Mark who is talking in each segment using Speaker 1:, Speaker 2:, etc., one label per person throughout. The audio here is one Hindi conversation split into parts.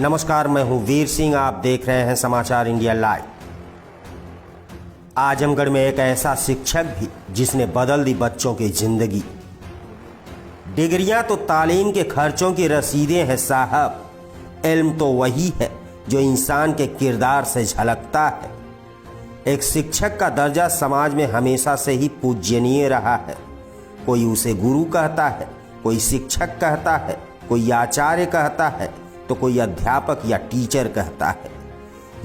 Speaker 1: नमस्कार, मैं हूं वीर सिंह। आप देख रहे हैं समाचार इंडिया लाइव। आजमगढ़ में एक ऐसा शिक्षक भी जिसने बदल दी बच्चों की जिंदगी। डिग्रियां तो तालीम के खर्चों की रसीदें हैं साहब, इल्म तो वही है जो इंसान के किरदार से झलकता है। एक शिक्षक का दर्जा समाज में हमेशा से ही पूज्यनीय रहा है। कोई उसे गुरु कहता है, कोई शिक्षक कहता है, कोई आचार्य कहता है, तो कोई अध्यापक या टीचर कहता है।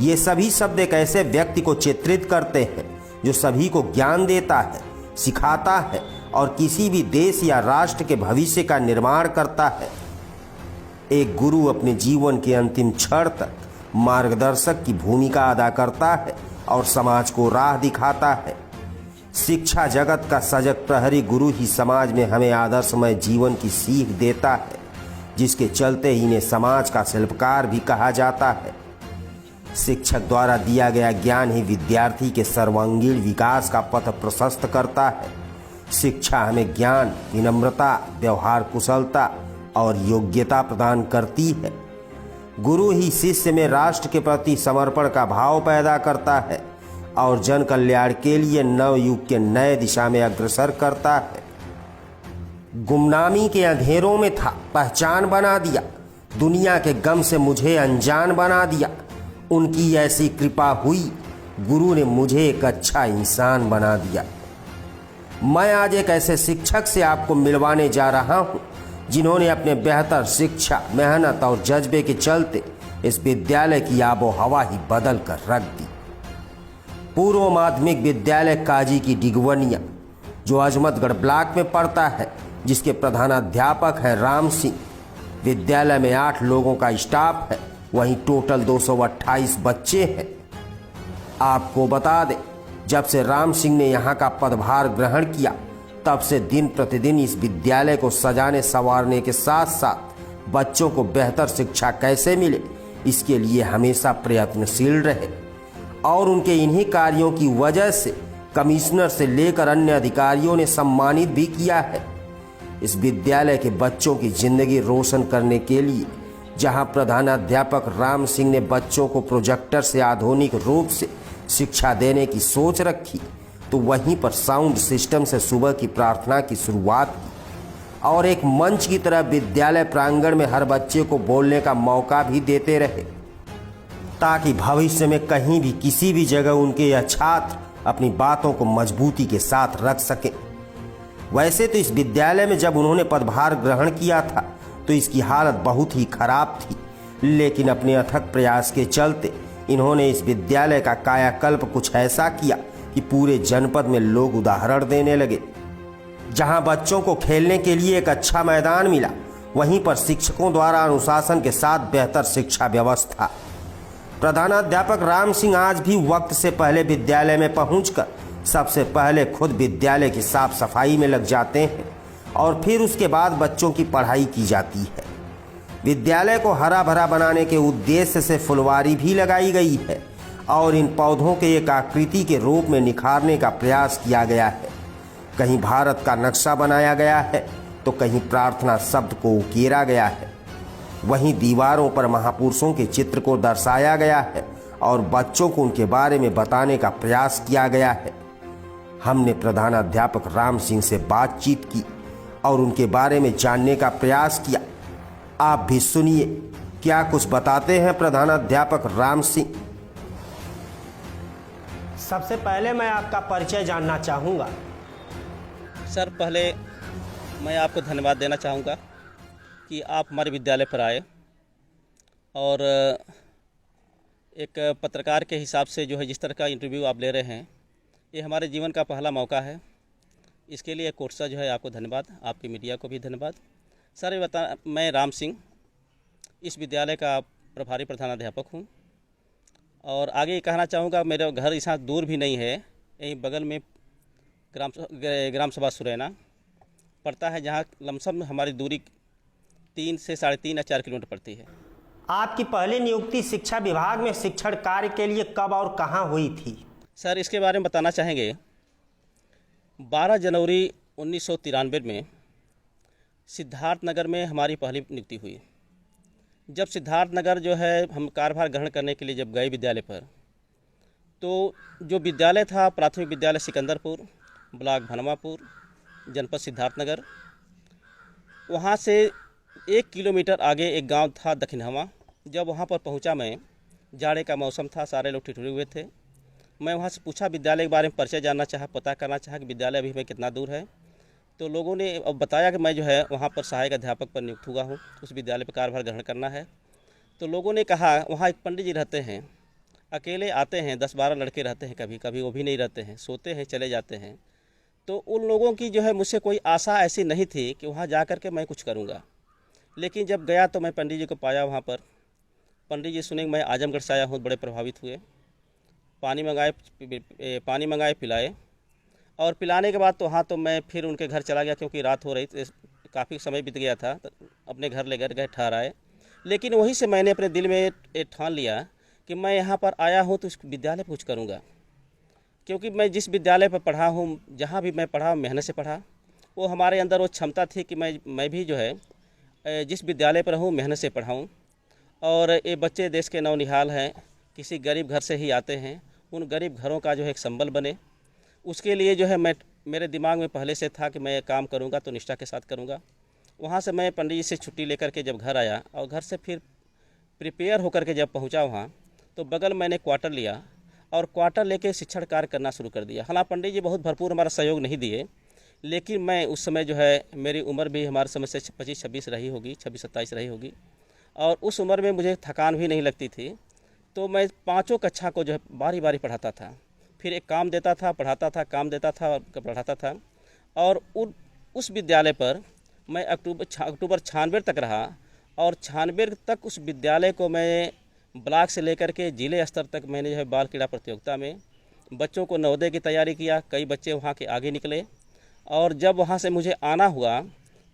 Speaker 1: ये सभी शब्द एक ऐसे व्यक्ति को चित्रित करते हैं जो सभी को ज्ञान देता है, सिखाता है और किसी भी देश या राष्ट्र के भविष्य का निर्माण करता है। एक गुरु अपने जीवन के अंतिम क्षण तक मार्गदर्शक की भूमिका अदा करता है और समाज को राह दिखाता है। शिक्षा जगत का सजग प्रहरी गुरु ही समाज में हमें आदर्शमय जीवन की सीख देता है, जिसके चलते इन्हें समाज का शिल्पकार भी कहा जाता है। शिक्षक द्वारा दिया गया ज्ञान ही विद्यार्थी के सर्वांगीण विकास का पथ प्रशस्त करता है। शिक्षा हमें ज्ञान, विनम्रता, व्यवहार कुशलता और योग्यता प्रदान करती है। गुरु ही शिष्य में राष्ट्र के प्रति समर्पण का भाव पैदा करता है और जन कल्याण के लिए नव युग के नए दिशा में अग्रसर करता है। गुमनामी के अंधेरों में था, पहचान बना दिया। दुनिया के गम से मुझे अनजान बना दिया। उनकी ऐसी कृपा हुई, गुरु ने मुझे एक अच्छा इंसान बना दिया। मैं आज एक ऐसे शिक्षक से आपको मिलवाने जा रहा हूं जिन्होंने अपने बेहतर शिक्षा, मेहनत और जज्बे के चलते इस विद्यालय की आबो हवा ही बदल कर रख दी। पूर्व माध्यमिक विद्यालय काजी की डिगवनिया, जो अजमतगढ़ ब्लॉक में पड़ता है, जिसके प्रधानाध्यापक है राम सिंह। विद्यालय में 8 लोगों का स्टाफ है, वहीं टोटल 228 बच्चे हैं। आपको बता दें, जब से राम सिंह ने यहाँ का पदभार ग्रहण किया, तब से दिन प्रतिदिन इस विद्यालय को सजाने संवारने के साथ साथ बच्चों को बेहतर शिक्षा कैसे मिले, इसके लिए हमेशा प्रयत्नशील रहे और उनके इन्हीं कार्यों की वजह से कमिश्नर से लेकर अन्य अधिकारियों ने सम्मानित भी किया है। इस विद्यालय के बच्चों की जिंदगी रोशन करने के लिए जहां प्रधानाध्यापक राम सिंह ने बच्चों को प्रोजेक्टर से आधुनिक रूप से शिक्षा देने की सोच रखी, तो वहीं पर साउंड सिस्टम से सुबह की प्रार्थना की शुरुआत की और एक मंच की तरह विद्यालय प्रांगण में हर बच्चे को बोलने का मौका भी देते रहे, ताकि भविष्य में कहीं भी किसी भी जगह उनके यह छात्र अपनी बातों को मजबूती के साथ रख सकें। वैसे तो इस विद्यालय में जब उन्होंने पदभार ग्रहण किया था तो इसकी हालत बहुत ही खराब थी, लेकिन अपने अथक प्रयास के चलते इन्होंने इस विद्यालय का कायाकल्प कुछ ऐसा किया कि पूरे जनपद में लोग उदाहरण देने लगे। जहां बच्चों को खेलने के लिए एक अच्छा मैदान मिला, वहीं पर शिक्षकों द्वारा अनुशासन के साथ बेहतर शिक्षा व्यवस्था। प्रधानाध्यापक राम सिंह आज भी वक्त से पहले विद्यालय में पहुंचकर सबसे पहले खुद विद्यालय की साफ सफाई में लग जाते हैं और फिर उसके बाद बच्चों की पढ़ाई की जाती है। विद्यालय को हरा भरा बनाने के उद्देश्य से फुलवारी भी लगाई गई है और इन पौधों के एक आकृति के रूप में निखारने का प्रयास किया गया है। कहीं भारत का नक्शा बनाया गया है तो कहीं प्रार्थना शब्द को उकेरा गया है। वहीं दीवारों पर महापुरुषों के चित्र को दर्शाया गया है और बच्चों को उनके बारे में बताने का प्रयास किया गया है। हमने प्रधानाध्यापक राम सिंह से बातचीत की और उनके बारे में जानने का प्रयास किया। आप भी सुनिए क्या कुछ बताते हैं प्रधानाध्यापक राम सिंह। सबसे पहले मैं आपका परिचय जानना चाहूँगा।
Speaker 2: सर, पहले मैं आपको धन्यवाद देना चाहूँगा कि आप हमारे विद्यालय पर आए और एक पत्रकार के हिसाब से जो है जिस तरह का इंटरव्यू आप ले रहे हैं, ये हमारे जीवन का पहला मौका है। इसके लिए कोर्सा जो है आपको धन्यवाद, आपकी मीडिया को भी धन्यवाद। सर, ये मैं राम सिंह इस विद्यालय का प्रभारी प्रधानाध्यापक हूँ और आगे ये कहना चाहूँगा, मेरा घर यहाँ दूर भी नहीं है, यहीं बगल में ग्राम सभा सुरैना पड़ता है, जहाँ लमसम हमारी दूरी 3 से 3.5 या 4 किलोमीटर पड़ती है।
Speaker 1: आपकी पहली नियुक्ति शिक्षा विभाग में शिक्षण कार्य के लिए कब और कहाँ हुई थी?
Speaker 2: सर, इसके बारे में बताना चाहेंगे। 12 जनवरी 1993 में सिद्धार्थनगर में हमारी पहली नियुक्ति हुई। जब सिद्धार्थनगर जो है हम कार्यभार ग्रहण करने के लिए जब गए विद्यालय पर, तो जो विद्यालय था प्राथमिक विद्यालय सिकंदरपुर, ब्लॉक भनवापुर, जनपद सिद्धार्थनगर, वहाँ से 1 किलोमीटर आगे एक गांव था दक्षिणहवा। जब वहाँ पर पहुँचा मैं, जाड़े का मौसम था, सारे लोग ठिठुरे हुए थे। मैं वहाँ से पूछा, विद्यालय के बारे में परिचय जानना चाहा, पता करना चाहा कि विद्यालय अभी में कितना दूर है। तो लोगों ने अब बताया कि मैं जो है वहाँ पर सहायक अध्यापक पर नियुक्त हुआ हूँ, उस विद्यालय पर कार्यभार ग्रहण करना है। तो लोगों ने कहा वहाँ एक पंडित जी रहते हैं, अकेले आते हैं, 10-12 लड़के रहते हैं, कभी कभी वो भी नहीं रहते हैं, सोते हैं, चले जाते हैं। तो उन लोगों की जो है मुझसे कोई आशा ऐसी नहीं थी कि वहाँ जा कर के मैं कुछ करूँगा। लेकिन जब गया तो मैं पंडित जी को पाया वहाँ पर। पंडित जी सुने मैं आजमगढ़ से आया हूँ, बड़े प्रभावित हुए। पानी मंगाए पिलाए, और पिलाने के बाद तो हाँ तो मैं फिर उनके घर चला गया, क्योंकि रात हो रही थी, काफ़ी समय बीत गया था। तो अपने घर ले गए ठहराए। लेकिन वहीं से मैंने अपने दिल में ठान लिया कि मैं यहाँ पर आया हूँ तो इस विद्यालय पर कुछ करूँगा, क्योंकि मैं जिस विद्यालय पर पढ़ा हूँ, जहाँ भी मैं पढ़ा मेहनत से पढ़ा। वो हमारे अंदर वो क्षमता थी कि मैं भी जो है जिस विद्यालय पर रहूँ मेहनत से पढ़ाऊँ। और ये बच्चे देश के नौनिहाल हैं, किसी गरीब घर से ही आते हैं, उन गरीब घरों का जो है एक संबल बने, उसके लिए जो है मेरे दिमाग में पहले से था कि मैं काम करूँगा तो निष्ठा के साथ करूँगा। वहाँ से मैं पंडित जी से छुट्टी लेकर के जब घर आया, और घर से फिर प्रिपेयर होकर के जब पहुँचा वहाँ, तो बगल मैंने क्वार्टर लिया और क्वार्टर लेके शिक्षण कार्य करना शुरू कर दिया। हालांकि पंडित जी बहुत भरपूर हमारा सहयोग नहीं दिए, लेकिन मैं उस समय जो है मेरी उम्र भी हमारे समय से 25-26 रही होगी, 26-27 रही होगी, और उस उम्र में मुझे थकान भी नहीं लगती थी। तो मैं 5 कक्षा को जो है बारी बारी पढ़ाता था, फिर एक काम देता था, पढ़ाता था, काम देता था और पढ़ाता था। और उस विद्यालय पर मैं अक्टूबर 96 तक रहा, और 96 तक उस विद्यालय को मैं ब्लॉक से लेकर के जिले स्तर तक मैंने जो है बाल क्रीड़ा प्रतियोगिता में बच्चों को नवोदय की तैयारी किया। कई बच्चे वहाँ के आगे निकले, और जब वहाँ से मुझे आना हुआ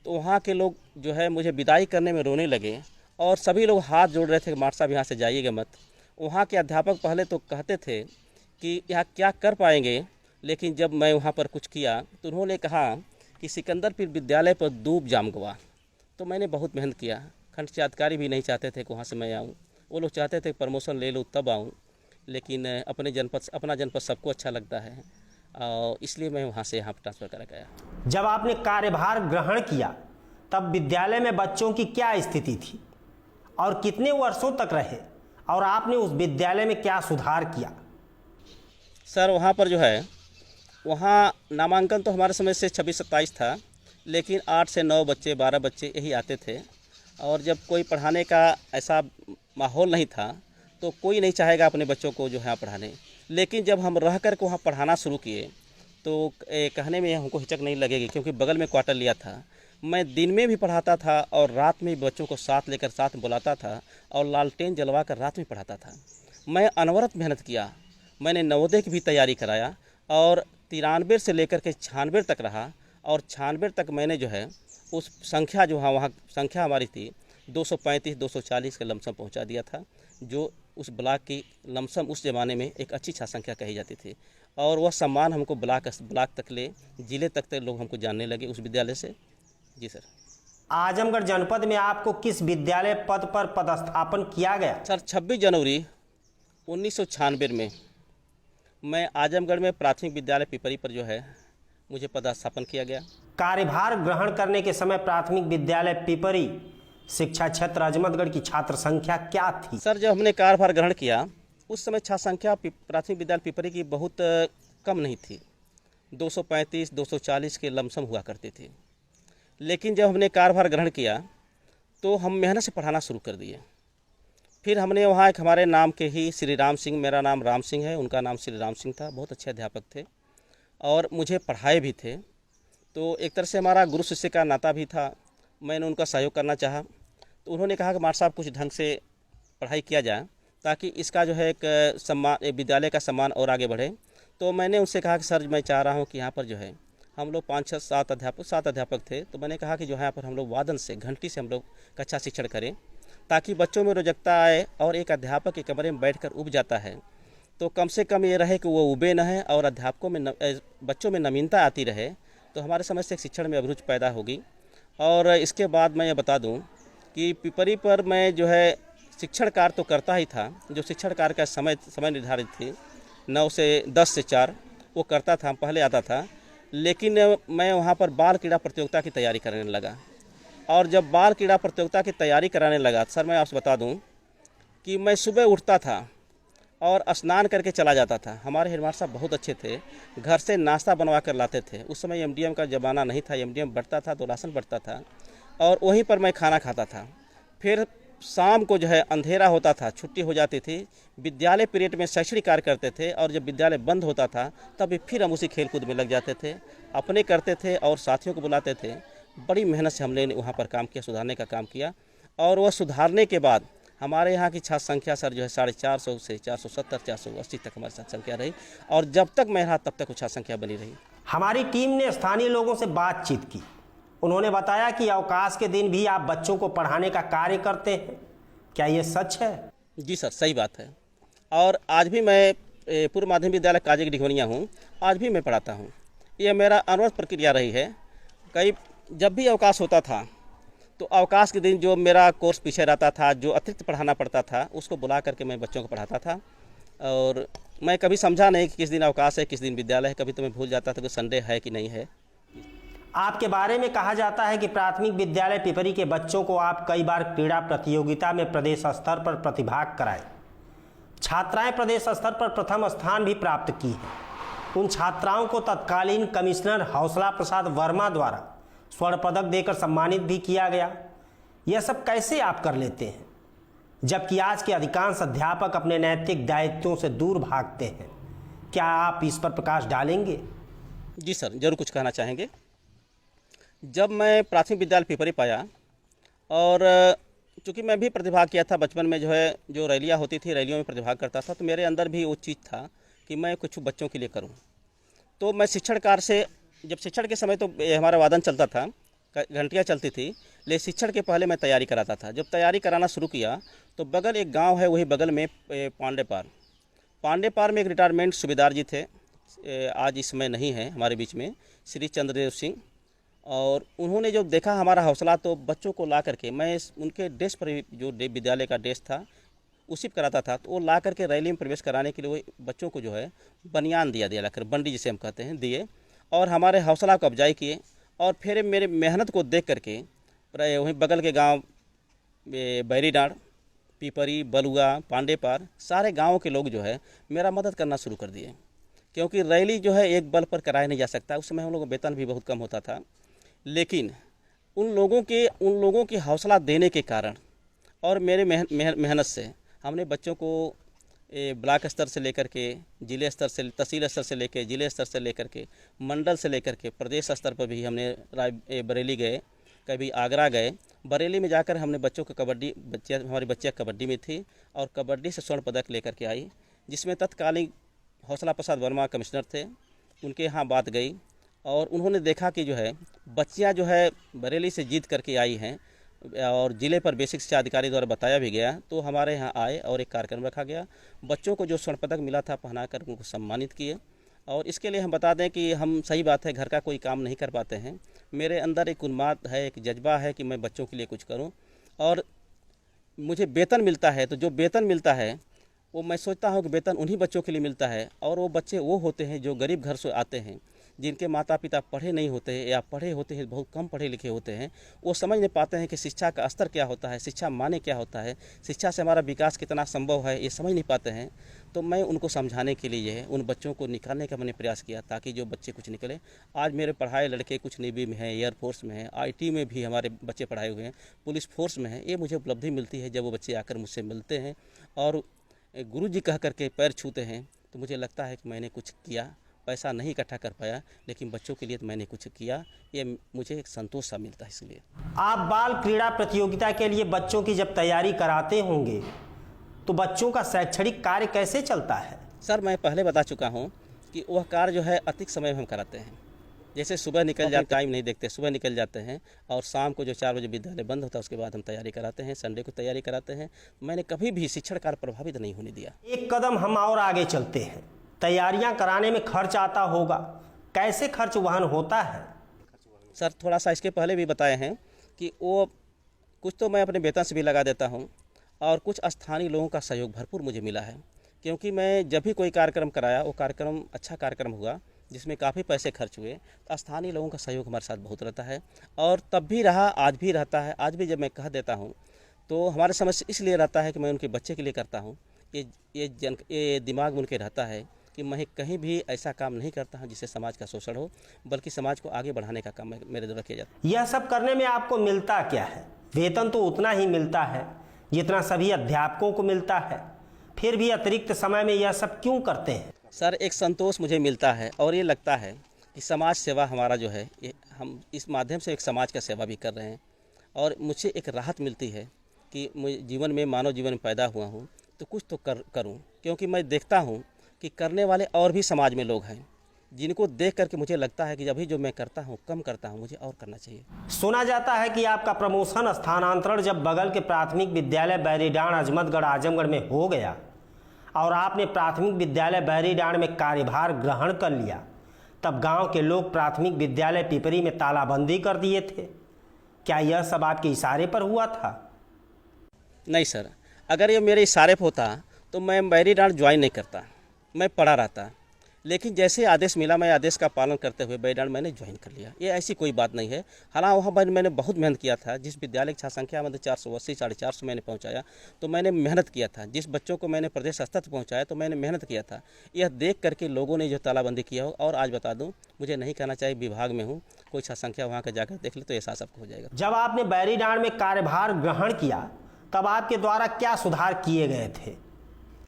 Speaker 2: तो वहाँ के लोग जो है मुझे विदाई करने में रोने लगे, और सभी लोग हाथ जोड़ रहे थे कि मास्टर साहब यहाँ से जाइएगा मत। वहाँ के अध्यापक पहले तो कहते थे कि यहाँ क्या कर पाएंगे, लेकिन जब मैं वहाँ पर कुछ किया तो उन्होंने कहा कि सिकंदरपुर विद्यालय पर डूब जाम गवा। तो मैंने बहुत मेहनत किया। खंड अधिकारी भी नहीं चाहते थे कि वहाँ से मैं आऊँ, वो लोग चाहते थे प्रमोशन ले लूँ तब आऊँ, लेकिन अपना जनपद सबको अच्छा लगता है, और इसलिए मैं वहाँ से यहाँ पर ट्रांसफ़र करा गया।
Speaker 1: जब आपने कार्यभार ग्रहण किया तब विद्यालय में बच्चों की क्या स्थिति थी और कितने वर्षों तक रहे, और आपने उस विद्यालय में क्या सुधार किया?
Speaker 2: सर वहाँ पर जो है, वहाँ नामांकन तो हमारे समय से 26-27 था, लेकिन 8 से 9 बच्चे 12 बच्चे यही आते थे। और जब कोई पढ़ाने का ऐसा माहौल नहीं था तो कोई नहीं चाहेगा अपने बच्चों को जो है पढ़ाने। लेकिन जब हम रह कर के वहाँ पढ़ाना शुरू किए तो कहने में हमको हिचक नहीं लगेगी, क्योंकि बगल में क्वार्टर लिया था। मैं दिन में भी पढ़ाता था और रात में बच्चों को साथ लेकर साथ बुलाता था, और लालटेन जलवा कर रात में पढ़ाता था। मैं अनवरत मेहनत किया। मैंने नवोदय की भी तैयारी कराया, और 93 से लेकर के 96 तक रहा, और 96 तक मैंने जो है उस संख्या जो वहाँ संख्या हमारी थी 235-240 के लमसम पहुँचा दिया था, जो उस ब्लॉक की लमसम उस ज़माने में एक अच्छी संख्या कही जाती थी। और वह सम्मान हमको ब्लॉक तक ले, जिले तक लोग हमको जानने लगे उस विद्यालय से। जी सर।
Speaker 1: आजमगढ़ जनपद में आपको किस विद्यालय पद पर पदस्थापन किया गया?
Speaker 2: सर 26 जनवरी 1996 में मैं आजमगढ़ में प्राथमिक विद्यालय पिपरी पर जो है मुझे पदस्थापन किया गया।
Speaker 1: कार्यभार ग्रहण करने के समय प्राथमिक विद्यालय पिपरी शिक्षा क्षेत्र अजमतगढ़ की छात्र संख्या क्या थी?
Speaker 2: सर जब हमने कार्यभार ग्रहण किया उस समय छात्र संख्या प्राथमिक विद्यालय पिपरी की बहुत कम नहीं थी, 235-240 के लमसम हुआ करती थी। लेकिन जब हमने कार्यभार ग्रहण किया तो हम मेहनत से पढ़ाना शुरू कर दिए। फिर हमने वहाँ एक हमारे नाम के ही श्री राम सिंह, मेरा नाम राम सिंह है, उनका नाम श्री राम सिंह था, बहुत अच्छे अध्यापक थे और मुझे पढ़ाए भी थे। तो एक तरह से हमारा गुरु शिष्य का नाता भी था। मैंने उनका सहयोग करना चाहा तो उन्होंने कहा कि मास्टर साहब कुछ ढंग से पढ़ाई किया जाए ताकि इसका जो है एक सम्मान, विद्यालय का सम्मान और आगे बढ़े। तो मैंने उनसे कहा कि सर मैं चाह रहा हूँ कि यहाँ पर जो है हम लोग 5-6-7 अध्यापक थे। तो मैंने कहा कि जो है यहाँ पर हम लोग वादन से, घंटी से हम लोग कक्षा शिक्षण करें ताकि बच्चों में रोचकता आए, और एक अध्यापक के कमरे में बैठकर उब जाता है तो कम से कम ये रहे कि वो उबे न है और अध्यापकों में बच्चों में नवीनता आती रहे। तो हमारे समझ से शिक्षण में अभिरुचि पैदा होगी। और इसके बाद मैं ये बता दूं कि पिपरी पर मैं जो है शिक्षण कार्य तो करता ही था, जो शिक्षण कार्य का समय निर्धारित थी 9 से 10 से 4 वो करता था, पहले आता था। लेकिन मैं वहाँ पर बाल क्रीड़ा प्रतियोगिता की तैयारी करने लगा, और जब बाल क्रीड़ा प्रतियोगिता की तैयारी कराने लगा, सर मैं आपसे बता दूं कि मैं सुबह उठता था और स्नान करके चला जाता था। हमारे हेडमास्टर साहब बहुत अच्छे थे, घर से नाश्ता बनवा कर लाते थे। उस समय एमडीएम का ज़माना नहीं था, एमडीएम बढ़ता था तो राशन बढ़ता था, और वहीं पर मैं खाना खाता था। फिर शाम को जो है अंधेरा होता था, छुट्टी हो जाती थी, विद्यालय पीरियड में शैक्षणिक कार्य करते थे, और जब विद्यालय बंद होता था तब फिर हम उसी खेल कूद में लग जाते थे, अपने करते थे और साथियों को बुलाते थे। बड़ी मेहनत से हमने वहाँ पर काम किया, सुधारने का काम किया, और वह सुधारने के बाद हमारे यहाँ की छात्र संख्या सर जो है 450 से 470 480 तक हमारी छात्र संख्या रही, और जब तक मैं रहा तब तक वो छात्र संख्या बनी रही।
Speaker 1: हमारी टीम ने स्थानीय लोगों से बातचीत की। उन्होंने बताया कि अवकाश के दिन भी आप बच्चों को पढ़ाने का कार्य करते हैं। क्या ये सच है?
Speaker 2: जी सर, सही बात है। और आज भी मैं पूर्व माध्यमिक विद्यालय काजी की डिघोनिया हूँ, आज भी मैं पढ़ाता हूँ। ये मेरा अनवरत प्रक्रिया रही है। कई जब भी अवकाश होता था तो अवकाश के दिन जो मेरा कोर्स पीछे रहता था, जो अतिरिक्त पढ़ाना पड़ता था, उसको बुला करके मैं बच्चों को पढ़ाता था। और मैं कभी समझा नहीं कि किस दिन अवकाश है, किस दिन विद्यालय है। कभी तो मैं भूल जाता था कि संडे है कि नहीं है।
Speaker 1: आपके बारे में कहा जाता है कि प्राथमिक विद्यालय पिपरी के बच्चों को आप कई बार क्रीड़ा प्रतियोगिता में प्रदेश स्तर पर प्रतिभाग कराए। छात्राएं प्रदेश स्तर पर प्रथम स्थान भी प्राप्त की है। उन छात्राओं को तत्कालीन कमिश्नर हौसला प्रसाद वर्मा द्वारा स्वर्ण पदक देकर सम्मानित भी किया गया। यह सब कैसे आप कर लेते हैं, जबकि आज के अधिकांश अध्यापक अपने नैतिक दायित्वों से दूर भागते हैं? क्या आप इस पर प्रकाश डालेंगे?
Speaker 2: जी सर, जरूर कुछ कहना चाहेंगे। जब मैं प्राथमिक विद्यालय पिपरी पाया, और चूँकि मैं भी प्रतिभाग किया था बचपन में, जो है जो रैलियाँ होती थी, रैलियों में प्रतिभाग करता था, तो मेरे अंदर भी वो चीज़ था कि मैं कुछ बच्चों के लिए करूं। तो मैं शिक्षण कार्य से, जब शिक्षण के समय तो हमारा वादन चलता था, घंटियाँ चलती थी, लेकिन शिक्षण के पहले मैं तैयारी कराता था। जब तैयारी कराना शुरू किया तो बगल एक गांव है, वही बगल में पांडेपार में एक रिटायरमेंट सूबेदार जी थे, आज इस समय नहीं है हमारे बीच में, श्री चंद्रदेव सिंह। और उन्होंने जब देखा हमारा हौसला, तो बच्चों को ला करके, मैं उनके ड्रेस पर जो विद्यालय का ड्रेस था उसी पर कराता था, तो वो ला करके रैली में प्रवेश कराने के लिए वो बच्चों को जो है बनियान दिया लाकर, बंडी जिसे हम कहते हैं, दिए, और हमारे हौसला को अफजाई किए। और फिर मेरे मेहनत को देख करके वहीं बगल के गांव बैरीडाँड़, पिपरी, बलुआ, पांडेपार, सारे गाँव के लोग जो है मेरा मदद करना शुरू कर दिए, क्योंकि रैली जो है एक बल पर कराया नहीं जा सकता। उस समय हम लोगों का वेतन भी बहुत कम होता था, लेकिन उन लोगों की हौसला देने के कारण और मेरे मेहनत से हमने बच्चों को ब्लॉक स्तर से लेकर के जिले स्तर से, तहसील स्तर से लेकर जिले स्तर से लेकर के, मंडल से लेकर के प्रदेश स्तर पर भी हमने बरेली गए, कभी आगरा गए। बरेली में जाकर हमने बच्चों को कबड्डी, हमारी बच्चियाँ कबड्डी में थी और कबड्डी से स्वर्ण पदक लेकर के आई, जिसमें तत्कालीन हौसला प्रसाद वर्मा कमिश्नर थे, उनके यहाँ बात गई और उन्होंने देखा कि जो है बच्चियाँ जो है बरेली से जीत करके आई हैं, और ज़िले पर बेसिक शिक्षा अधिकारी द्वारा बताया भी गया, तो हमारे यहाँ आए और एक कार्यक्रम रखा गया। बच्चों को जो स्वर्ण पदक मिला था पहना कर उनको सम्मानित किए। और इसके लिए हम बता दें कि हम, सही बात है, घर का कोई काम नहीं कर पाते हैं, मेरे अंदर एक उन्माद है, एक जज्बा है कि मैं बच्चों के लिए कुछ करूं। और मुझे वेतन मिलता है, तो जो वेतन मिलता है वो मैं सोचता हूं कि वेतन उन्हीं बच्चों के लिए मिलता है, और वो बच्चे वो होते हैं जो गरीब घर से आते हैं, जिनके माता पिता पढ़े नहीं होते हैं या पढ़े होते हैं, बहुत कम पढ़े लिखे होते हैं। वो समझ नहीं पाते हैं कि शिक्षा का स्तर क्या होता है, शिक्षा माने क्या होता है, शिक्षा से हमारा विकास कितना संभव है, ये समझ नहीं पाते हैं। तो मैं उनको समझाने के लिए उन बच्चों को निकालने का मैंने प्रयास किया, ताकि जो बच्चे कुछ निकले। आज मेरे पढ़ाए लड़के कुछ नेवी में हैं, एयरफोर्स में हैं, IT में भी हमारे बच्चे पढ़ाए हुए हैं, पुलिस फोर्स में हैं। ये मुझे उपलब्धि मिलती है जब वो बच्चे आकर मुझसे मिलते हैं और गुरु जी कह करके पैर छूते हैं, तो मुझे लगता है कि मैंने कुछ किया। पैसा नहीं इकट्ठा कर पाया, लेकिन बच्चों के लिए तो मैंने कुछ किया, ये मुझे एक संतोष सा मिलता है। इसलिए
Speaker 1: आप बाल क्रीड़ा प्रतियोगिता के लिए बच्चों की जब तैयारी कराते होंगे तो बच्चों का शैक्षणिक कार्य कैसे चलता है?
Speaker 2: सर, मैं पहले बता चुका हूँ कि वह कार्य जो है अधिक समय में हम कराते हैं। जैसे सुबह निकल जाते, टाइम नहीं देखते, सुबह निकल जाते हैं और शाम को जो 4 बजे विद्यालय बंद होता है उसके बाद हम तैयारी कराते हैं, संडे को तैयारी कराते हैं। मैंने कभी भी शिक्षण कार्य प्रभावित नहीं होने दिया।
Speaker 1: एक कदम हम और आगे चलते हैं। तैयारियां कराने में खर्च आता होगा, कैसे खर्च वहन होता है?
Speaker 2: सर, थोड़ा सा इसके पहले भी बताए हैं कि वो कुछ तो मैं अपने वेतन से भी लगा देता हूँ और कुछ स्थानीय लोगों का सहयोग भरपूर मुझे मिला है, क्योंकि मैं जब भी कोई कार्यक्रम कराया वो कार्यक्रम अच्छा कार्यक्रम हुआ जिसमें काफ़ी पैसे खर्च हुए, तो स्थानीय लोगों का सहयोग हमारे साथ बहुत रहता है और तब भी रहा, आज भी रहता है। आज भी जब मैं कह देता हूँ तो हमारे समझ से इसलिए रहता है कि मैं उनके बच्चे के लिए करता हूँ। ये दिमाग में उनके रहता है कि मैं कहीं भी ऐसा काम नहीं करता हूँ जिससे समाज का शोषण हो, बल्कि समाज को आगे बढ़ाने का काम मेरे द्वारा किया जाता है।
Speaker 1: यह सब करने में आपको मिलता क्या है? वेतन तो उतना ही मिलता है जितना सभी अध्यापकों को मिलता है, फिर भी अतिरिक्त समय में यह सब क्यों करते हैं?
Speaker 2: सर, एक संतोष मुझे मिलता है और ये लगता है कि समाज सेवा हमारा जो है, ये हम इस माध्यम से एक समाज का सेवा भी कर रहे हैं और मुझे एक राहत मिलती है कि मुझे जीवन में, मानव जीवन में पैदा हुआ हूँ तो कुछ तो करूँ, क्योंकि मैं देखता हूँ कि करने वाले और भी समाज में लोग हैं जिनको देख करके मुझे लगता है कि अभी जो मैं करता हूँ कम करता हूँ, मुझे और करना चाहिए।
Speaker 1: सुना जाता है कि आपका प्रमोशन स्थानांतरण जब बगल के प्राथमिक विद्यालय बैरीडांड अजमतगढ़ आजमगढ़ में हो गया और आपने प्राथमिक विद्यालय बैरीडांड में कार्यभार ग्रहण कर लिया, तब गांव के लोग प्राथमिक विद्यालय पिपरी में तालाबंदी कर दिए थे। क्या यह सब आपके इशारे पर हुआ था?
Speaker 2: नहीं सर, अगर ये मेरे इशारे पर होता तो मैं बैरीडांड ज्वाइन नहीं करता, मैं पढ़ा रहता। लेकिन जैसे आदेश मिला, मैं आदेश का पालन करते हुए बैरीडांड मैंने ज्वाइन कर लिया। ये ऐसी कोई बात नहीं है। हालांकि वहाँ पर मैंने बहुत मेहनत किया था। जिस विद्यालय की छात्र संख्या मतलब 480 450 मैंने पहुँचाया तो मैंने मेहनत किया था। जिस बच्चों को मैंने प्रदेश स्तर तक पहुँचाया तो मैंने मेहनत किया था। यह देख करके लोगों ने जो तालाबंदी किया हो, और आज बता दूँ, मुझे नहीं कहना चाहिए, विभाग में हूँ, कोई छात्र संख्या वहाँ का जाकर देख ले तो एहसास सबको हो जाएगा।
Speaker 1: जब आपने बैरीडांड में कार्यभार ग्रहण किया तब आपके द्वारा क्या सुधार किए गए थे?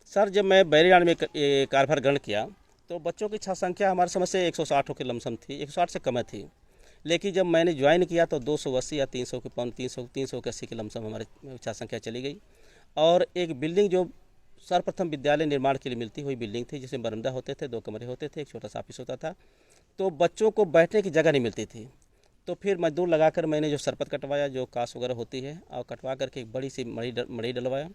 Speaker 2: सर, जब मैं बैरीडांड में कार्यभार ग्रहण किया तो बच्चों की छात्र संख्या हमारे समझ से 160 के लमसम थी, 160 से कम थी। लेकिन जब मैंने ज्वाइन किया तो 280 या 300 के 380 के लमसम हमारे छात्र संख्या चली गई। और एक बिल्डिंग जो सर्वप्रथम विद्यालय निर्माण के लिए मिलती हुई बिल्डिंग थी, जिसमें बरामदा होते थे, 2 कमरे होते थे, एक छोटा सा ऑफिस होता था, तो बच्चों को बैठने की जगह नहीं मिलती थी। तो फिर मजदूर लगाकर मैंने जो सरपत कटवाया, जो कास वगैरह होती है, और कटवा करके एक बड़ी सी मड़ई डलवाया।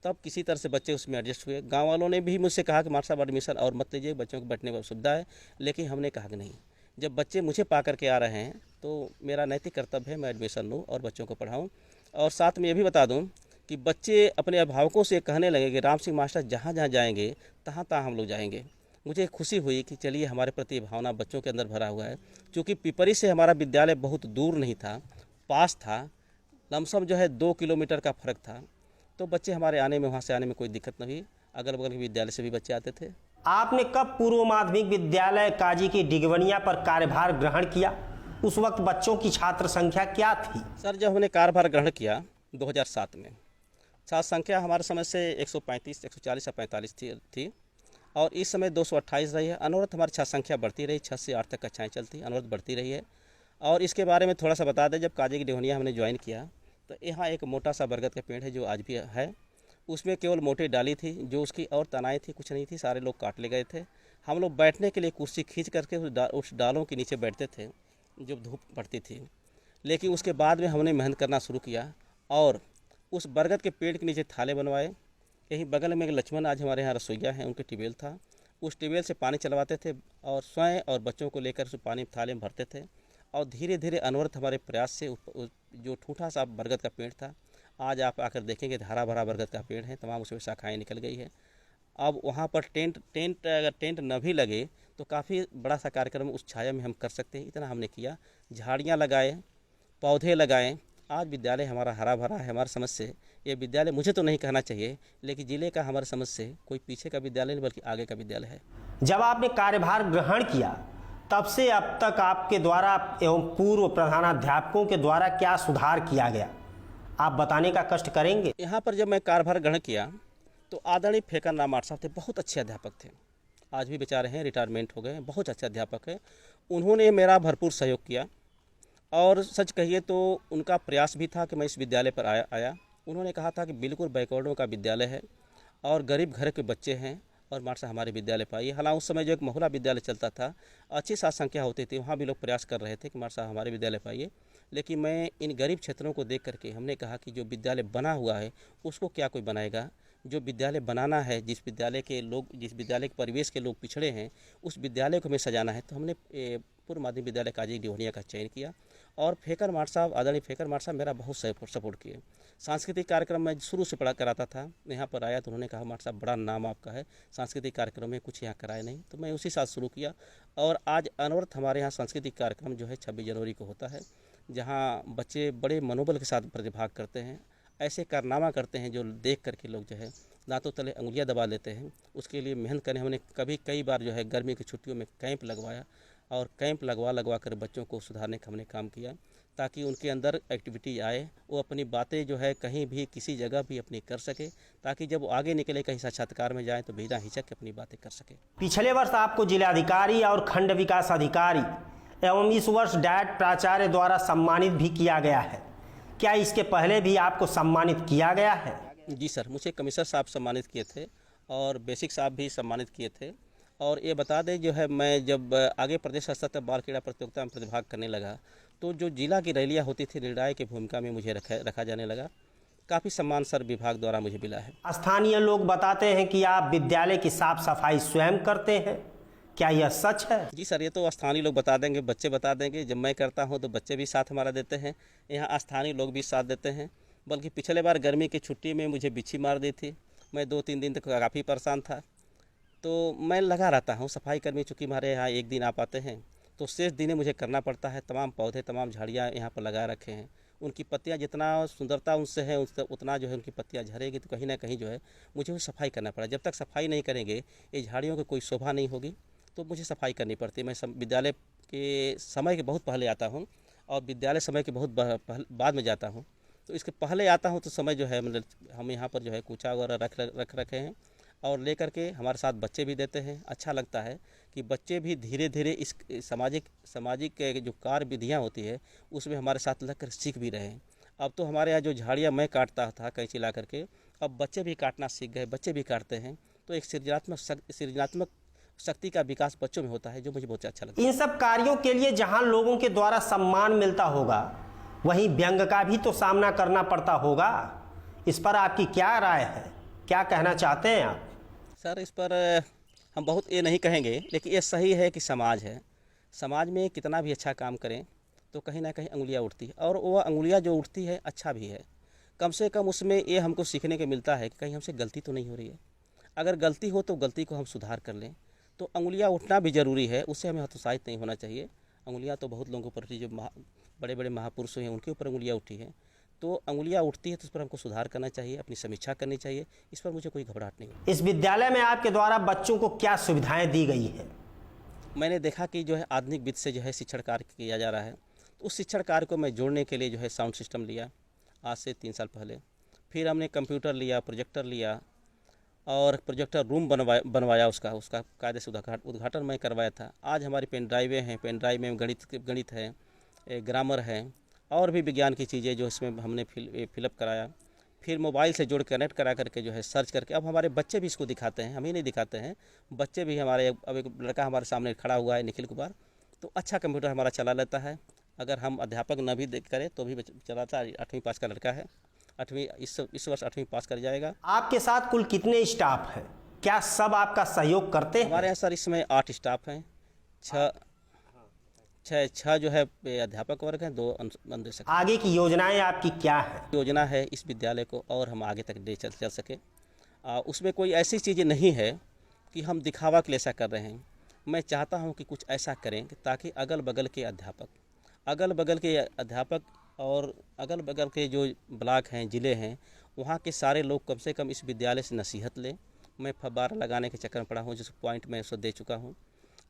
Speaker 2: तब किसी तरह से बच्चे उसमें एडजस्ट हुए। गांव वालों ने भी मुझसे कहा कि मास्टर साहब एडमिशन और मत लीजिए, बच्चों को बैठने में सुविधा है। लेकिन हमने कहा कि नहीं, जब बच्चे मुझे पा करके आ रहे हैं तो मेरा नैतिक कर्तव्य है मैं एडमिशन लूँ और बच्चों को पढ़ाऊँ। और साथ में ये भी बता दूँ कि बच्चे अपने अभिभावकों से कहने लगे कि राम सिंह मास्टर जहाँ जहाँ जाएंगे तहाँ तहाँ हम लोग जाएंगे। मुझे खुशी हुई कि चलिए हमारे प्रति भावना बच्चों के अंदर भरा हुआ है। क्योंकि पिपरी से हमारा विद्यालय बहुत दूर नहीं था, पास था, लमसम जो है 2 किलोमीटर का फ़र्क था। तो बच्चे हमारे आने में, वहाँ से आने में कोई दिक्कत नहीं। अगल बगल के विद्यालय से भी बच्चे आते थे।
Speaker 1: आपने कब पूर्व माध्यमिक विद्यालय काजी की डिगवनिया पर कार्यभार ग्रहण किया? उस वक्त बच्चों की छात्र संख्या क्या थी?
Speaker 2: सर, जब हमने कार्यभार ग्रहण किया 2007 में, छात्र संख्या हमारे समय से 135, 140 या 45 थी और इस समय 228 रही है। अनवरत हमारी छात्र संख्या बढ़ती रही, 6 से 8 तक कक्षाएँ चलती, अनवरत बढ़ती रही है। और इसके बारे में थोड़ा सा बता दें, जब काजी की डिगवनिया हमने ज्वाइन किया तो यहाँ एक मोटा सा बरगद का पेड़ है जो आज भी है। उसमें केवल मोटी डाली थी, जो उसकी और तनाएँ थी कुछ नहीं थी, सारे लोग काट ले गए थे। हम लोग बैठने के लिए कुर्सी खींच करके उस डालों के नीचे बैठते थे जब धूप पड़ती थी। लेकिन उसके बाद में हमने मेहनत करना शुरू किया और उस बरगद के पेड़ के नीचे थाले बनवाए। यहीं बगल में एक लक्ष्मण आज हमारे यहाँ रसोईया हैं, उनके ट्यूबवेल था, उस ट्यूबवेल से पानी चलवाते थे और स्वयं और बच्चों को लेकर उस पानी थाले में भरते थे। और धीरे धीरे अनवरत हमारे प्रयास से जो ठूठा सा बरगद का पेड़ था, आज आप आकर देखेंगे हरा भरा बरगद का पेड़ है, तमाम उसमें शाखाएँ निकल गई है। अब वहाँ पर अगर टेंट न भी लगे तो काफ़ी बड़ा सा कार्यक्रम उस छाया में हम कर सकते हैं। इतना हमने किया, झाड़ियाँ लगाए, पौधे लगाए। आज विद्यालय हमारा हरा भरा है। हमारे समझ से ये विद्यालय, मुझे तो नहीं कहना चाहिए, लेकिन ज़िले का हमारे समझ से कोई पीछे का विद्यालय नहीं बल्कि आगे का विद्यालय है।
Speaker 1: जब आपने कार्यभार ग्रहण किया तब से अब तक आपके द्वारा एवं पूर्व प्रधानाध्यापकों के द्वारा क्या सुधार किया गया, आप बताने का कष्ट करेंगे?
Speaker 2: यहाँ पर जब मैं कार्यभार ग्रहण किया तो आदरणीय फेकन राम मास्टर साहब थे, बहुत अच्छे अध्यापक थे। आज भी बेचारे हैं, रिटायरमेंट हो गए, बहुत अच्छे अध्यापक हैं। उन्होंने मेरा भरपूर सहयोग किया और सच कहिए तो उनका प्रयास भी था कि मैं इस विद्यालय पर आया। उन्होंने कहा था कि बिल्कुल बैकवर्डों का विद्यालय है और गरीब घर के बच्चे हैं और मास्टर हमारे विद्यालय पर आइए। हालांकि उस समय जो एक मोहल्ला विद्यालय चलता था, अच्छी साथ संख्या होती थी, वहाँ भी लोग प्रयास कर रहे थे कि मास्टर हमारे विद्यालय पर आइए। लेकिन मैं इन गरीब क्षेत्रों को देख करके हमने कहा कि जो विद्यालय बना हुआ है उसको क्या कोई बनाएगा। जो विद्यालय बनाना है, जिस विद्यालय के परिवेश के लोग पिछड़े हैं, उस विद्यालय को हमें सजाना है। तो हमने पूर्व माध्यमिक विद्यालय काजी डिगवनिया का चयन किया और फेकर माट साहब, आदरणीय फेकर माट साहब मेरा बहुत सपोर्ट किए। सांस्कृतिक कार्यक्रम मैं शुरू से पढ़ा कराता था, यहाँ पर आया तो उन्होंने कहा माट साहब बड़ा नाम आपका है, सांस्कृतिक कार्यक्रम में कुछ यहाँ कराए नहीं, तो मैं उसी साथ शुरू किया। और आज अनवरत हमारे यहाँ सांस्कृतिक कार्यक्रम जो है 26 जनवरी को होता है, जहाँ बच्चे बड़े मनोबल के साथ प्रतिभाग करते हैं, ऐसे कारनामा करते हैं जो देख करके लोग जो है दांतों तले उंगलियां दबा लेते हैं। उसके लिए मेहनत करें। हमने कई बार जो है गर्मी की छुट्टियों में कैंप लगवाया और कैंप लगवा कर बच्चों को सुधारने का हमने काम किया, ताकि उनके अंदर एक्टिविटी आए, वो अपनी बातें जो है कहीं भी किसी जगह भी अपनी कर सके, ताकि जब वो आगे निकले कहीं साक्षात्कार में जाए तो बिना हिचक के अपनी बातें कर सके।
Speaker 1: पिछले वर्ष आपको जिलाधिकारी और खंड विकास अधिकारी एवं इस वर्ष डायट प्राचार्य द्वारा सम्मानित भी किया गया है। क्या इसके पहले भी आपको सम्मानित किया गया है?
Speaker 2: जी सर, मुझे कमिश्नर साहब सम्मानित किए थे और बेसिक साहब भी सम्मानित किए थे। और ये बता दें जो है, मैं जब आगे प्रदेश स्तर तक बाल क्रीड़ा प्रतियोगिता में प्रतिभाग करने लगा तो जो जिला की रैलियाँ होती थी निर्णायक की भूमिका में मुझे रखा जाने लगा। काफ़ी सम्मान सर विभाग द्वारा मुझे मिला है।
Speaker 1: स्थानीय लोग बताते हैं कि आप विद्यालय की साफ सफाई स्वयं करते हैं, क्या यह सच है?
Speaker 2: जी सर, ये तो स्थानीय लोग बता देंगे, बच्चे बता देंगे। जब मैं करता हूँ तो बच्चे भी साथ हमारा देते हैं, यहाँ स्थानीय लोग भी साथ देते हैं। बल्कि पिछले बार गर्मी की छुट्टी में मुझे बिच्छी मार दी थी, मैं 2-3 दिन तक काफ़ी परेशान था। तो मैं लगा रहता हूँ, सफाई कर्मी चूँकि हमारे यहाँ एक दिन आ पाते हैं तो शेष दिने मुझे करना पड़ता है। तमाम पौधे, तमाम झाड़ियाँ यहाँ पर लगा रखे हैं, उनकी पत्तियाँ जितना सुंदरता उनसे है उतना जो है उनकी पत्तियाँ झड़ेगी, तो कहीं ना कहीं जो है मुझे वो सफाई करना पड़ा। जब तक सफाई नहीं करेंगे ये झाड़ियों की कोई शोभा नहीं होगी, तो मुझे सफाई करनी पड़ती है। मैं विद्यालय के समय के बहुत पहले आता हूँ और विद्यालय समय के बहुत बाद में जाता हूँ। तो इसके पहले आता हूँ तो समय जो है मतलब हम यहाँ पर जो है कूचा वगैरह रख रखे हैं और लेकर के हमारे साथ बच्चे भी देते हैं। अच्छा लगता है कि बच्चे भी धीरे धीरे इस सामाजिक जो कार्य विधियाँ होती है उसमें हमारे साथ लगकर सीख भी रहे हैं। अब तो हमारे यहाँ जो झाड़ियाँ मैं काटता था कैंची ला करके, अब बच्चे भी काटना सीख गए, बच्चे भी काटते हैं। तो एक सृजनात्मक शक्ति का विकास बच्चों में होता है, जो मुझे बहुत अच्छा लगता है।
Speaker 1: इन सब कार्यों के लिए जहां लोगों के द्वारा सम्मान मिलता होगा, वहीं व्यंग का भी तो सामना करना पड़ता होगा। इस पर आपकी क्या राय है, क्या कहना चाहते हैं आप?
Speaker 2: सर, इस पर हम बहुत ये नहीं कहेंगे, लेकिन ये सही है कि समाज है, समाज में कितना भी अच्छा काम करें तो कहीं ना कहीं अंगुलियाँ उठती है, और वो अंगुलियाँ जो उठती है अच्छा भी है। कम से कम उसमें ये हमको सीखने को मिलता है कि कहीं हमसे गलती तो नहीं हो रही है। अगर गलती हो तो गलती को हम सुधार कर लें, तो अंगुलियाँ उठना भी ज़रूरी है, उससे हमें हतोत्साहित नहीं होना चाहिए। अंगुलियाँ तो बहुत लोगों पर, जो बड़े बड़े महापुरुष हैं उनके ऊपर अंगुलियाँ उठी हैं, तो अंगुलियाँ उठती है तो उस पर हमको सुधार करना चाहिए, अपनी समीक्षा करनी चाहिए। इस पर मुझे कोई घबराहट नहीं है।
Speaker 1: इस विद्यालय में आपके द्वारा बच्चों को क्या सुविधाएं दी गई है?
Speaker 2: मैंने देखा कि जो है आधुनिक विधि से जो है शिक्षण कार्य किया जा रहा है, तो उस शिक्षण कार्य को मैं जोड़ने के लिए जो है साउंड सिस्टम लिया आज से 3 साल पहले। फिर हमने कंप्यूटर लिया, प्रोजेक्टर लिया और प्रोजेक्टर रूम बनवाया। उसका कायदे से उद्घाटन मैं करवाया था। आज हमारी पेन ड्राइवें हैं, पेन ड्राइव में गणित है, ग्रामर है और भी विज्ञान की चीज़ें जो इसमें हमने फिलअप कराया। फिर मोबाइल से जोड़ कनेक्ट करा करके जो है सर्च करके अब हमारे बच्चे भी इसको दिखाते हैं, हम ही नहीं दिखाते हैं, बच्चे भी हमारे। अब एक लड़का हमारे सामने खड़ा हुआ है, निखिल कुमार, तो अच्छा कंप्यूटर हमारा चला लेता है। अगर हम अध्यापक न भी करें तो भी चलाता है। 8वीं पास का लड़का है, 8वीं इस वर्ष 8वीं पास कर जाएगा।
Speaker 1: आपके साथ कुल कितने स्टाफ हैं? क्या सब आपका सहयोग करते हैं?
Speaker 2: हमारे यहाँ सर इसमें 8 स्टाफ हैं, 6 जो है अध्यापक वर्ग हैं, 2 अनुदेशक।
Speaker 1: आगे की योजनाएं आपकी क्या है?
Speaker 2: योजना है इस विद्यालय को और हम आगे तक ले चल सके। उसमें कोई ऐसी चीज़ें नहीं है कि हम दिखावा के लिए ऐसा कर रहे हैं। मैं चाहता हूं कि कुछ ऐसा करें ताकि अगल बगल के अध्यापक और अगल बगल के जो ब्लॉक हैं, ज़िले हैं, वहाँ के सारे लोग कम से कम इस विद्यालय से नसीहत लें। मैं फव्वारा लगाने के चक्कर में पड़ा हूँ, जिस पॉइंट में उसको दे चुका हूँ।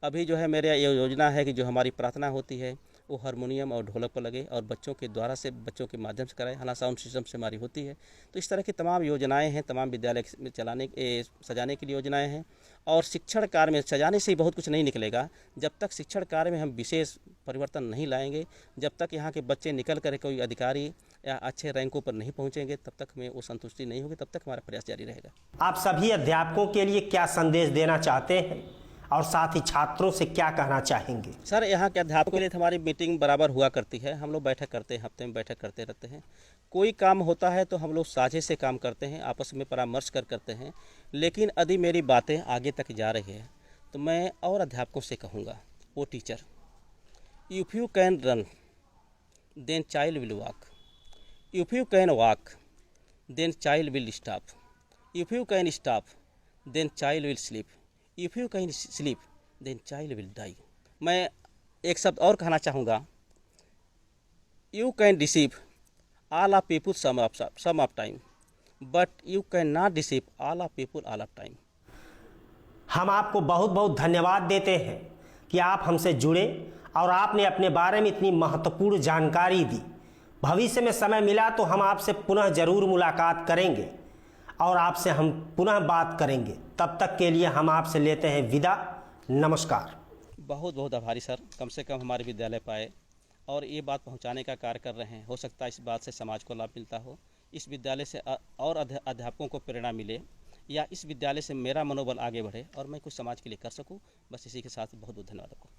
Speaker 2: अभी जो है मेरे ये योजना है कि जो हमारी प्रार्थना होती है वो हारमोनियम और ढोलक पर लगे और बच्चों के द्वारा से, बच्चों के माध्यम से कराए। हालांकि साउंड सिस्टम से हमारी होती है। तो इस तरह की तमाम योजनाएं हैं, तमाम विद्यालय में सजाने के लिए योजनाएं हैं। और शिक्षण कार्य में सजाने से ही बहुत कुछ नहीं निकलेगा। जब तक शिक्षण कार्य में हम विशेष परिवर्तन नहीं लाएंगे, जब तक यहाँ के बच्चे निकल कर कोई अधिकारी या अच्छे रैंकों पर नहीं पहुँचेंगे, तब तक हमें वो संतुष्टि नहीं होगी, तब तक हमारा प्रयास जारी रहेगा।
Speaker 1: आप सभी अध्यापकों के लिए क्या संदेश देना चाहते हैं और साथ ही छात्रों से क्या कहना चाहेंगे?
Speaker 2: सर, यहाँ के अध्यापकों के लिए हमारी मीटिंग बराबर हुआ करती है। हम लोग बैठक करते हैं, हफ्ते में बैठक करते रहते हैं। कोई काम होता है तो हम लोग साझे से काम करते हैं, आपस में परामर्श करते हैं। लेकिन यदि मेरी बातें आगे तक जा रही है तो मैं और अध्यापकों से कहूँगा, O teacher, if you can run then child will walk. If you can walk, then child will stop. If you can stop, then child will sleep. If you can sleep, then child will die. मैं एक शब्द और कहना चाहूँगा, You can deceive all of people some of time, but you cannot deceive all of people all of time.
Speaker 3: हम आपको बहुत बहुत धन्यवाद देते हैं कि आप हमसे जुड़े और आपने अपने बारे में इतनी महत्वपूर्ण जानकारी दी। भविष्य में समय मिला तो हम आपसे पुनः ज़रूर मुलाकात करेंगे और आपसे हम पुनः बात करेंगे। तब तक के लिए हम आपसे लेते हैं विदा। नमस्कार। बहुत
Speaker 2: बहुत आभारी सर, कम से कम हमारे विद्यालय पर आए और ये बात पहुंचाने का कार्य कर रहे हैं। हो सकता है इस बात से समाज को लाभ मिलता हो, इस विद्यालय से और अध्यापकों को प्रेरणा मिले, या इस विद्यालय से मेरा मनोबल आगे बढ़े और मैं कुछ समाज के लिए कर सकूं। बस इसी के साथ बहुत बहुत धन्यवाद आपको।